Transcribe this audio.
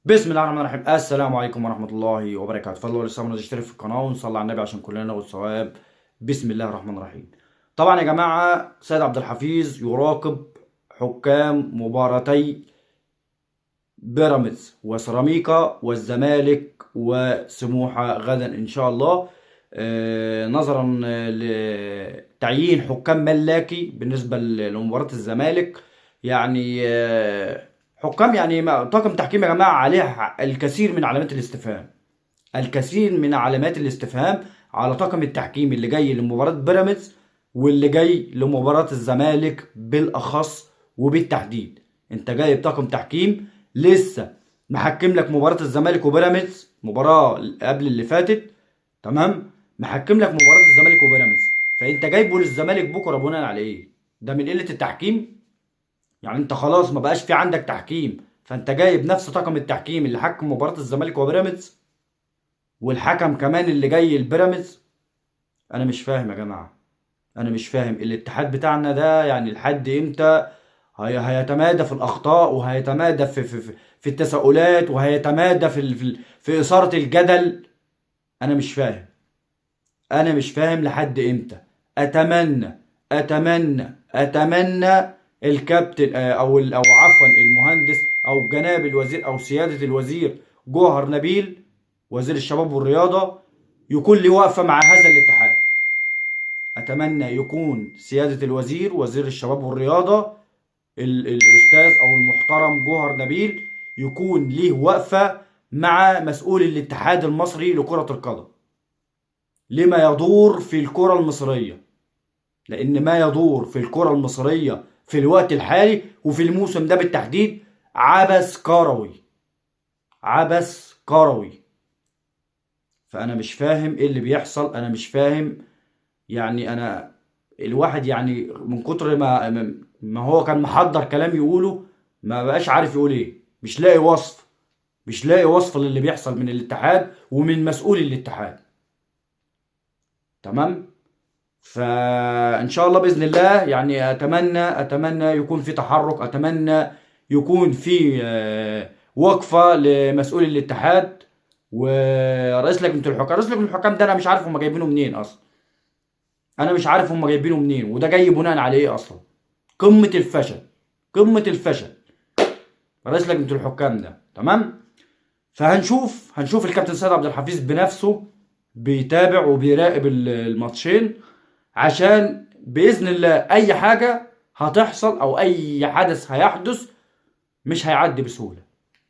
بسم الله الرحمن الرحيم. السلام عليكم ورحمة الله وبركاته. فالله لسه ما تشترك في القناة ونصلي على النبي عشان كلنا ناخد ثواب. بسم الله الرحمن الرحيم. طبعا يا جماعة، سيد عبد الحفيظ يراقب حكام مباراتي بيراميدز وسيراميكا والزمالك وسموحة غدا إن شاء الله، نظرا لتعيين حكام ملاكي بالنسبة لمباراة الزمالك. يعني حكام، يعني طاقم تحكيم يا جماعة عليه الكثير من علامات الاستفهام، الكثير من علامات الاستفهام على طاقم التحكيم اللي جاي لمباراة بيراميدز واللي جاي لمباراة الزمالك بالأخص وبالتحديد. انت جايب طاقم تحكيم لسه محكم لك مباراة الزمالك وبيراميدز، مباراة قبل اللي فاتت، تمام؟ محكم لك مباراة الزمالك وبيراميدز، فانت جايبه للزمالك بكرة بناء على ايه؟ ده من قلة التحكيم؟ يعني انت خلاص ما بقاش في عندك تحكيم، فانت جايب نفس طاقم التحكيم اللي حكم مباراة الزمالك وبيراميدز والحكم كمان اللي جاي البيراميدز. انا مش فاهم يا جماعة، انا مش فاهم الاتحاد بتاعنا ده يعني لحد امتى هيتمادى في الاخطاء، وهيتمادى في التساؤلات، وهيتمادى في اثارة الجدل. انا مش فاهم، انا مش فاهم لحد امتى. اتمنى اتمنى الكابتن او عفوا المهندس او جناب الوزير او سيادة الوزير جوهر نبيل وزير الشباب والرياضة يكون لي واقفة مع هذا الاتحاد. اتمنى يكون سيادة الوزير وزير الشباب والرياضة الاستاذ او المحترم جوهر نبيل يكون ليه وقفة مع مسؤول الاتحاد المصري لكرة القدم لما يدور في الكرة المصرية، لان ما يدور في الكرة المصرية في الوقت الحالي وفي الموسم ده بالتحديد عبث كروي، عبث كروي. فانا مش فاهم ايه اللي بيحصل، انا مش فاهم. يعني انا الواحد يعني من كتر ما هو كان محضر كلام يقوله ما بقاش عارف يقول ايه، مش لاقي وصف، مش لاقي وصف للي بيحصل من الاتحاد ومن مسؤول الاتحاد. تمام. فان شاء الله باذن الله، يعني اتمنى يكون في تحرك، اتمنى يكون في وقفه لمسؤول الاتحاد ورئيس لجنه الحكام. رئيس لجنه الحكام ده انا مش عارف هم جايبينه منين اصلا، انا مش عارف هم جايبينه منين، وده جاي بناء على ايه اصلا. قمه الفشل، قمه الفشل رئيس لجنه الحكام ده. تمام. هنشوف الكابتن سيد عبد الحفيظ بنفسه بيتابع وبيراقب الماتشين، عشان باذن الله اي حاجه هتحصل او اي حدث هيحدث مش هيعدي بسهوله.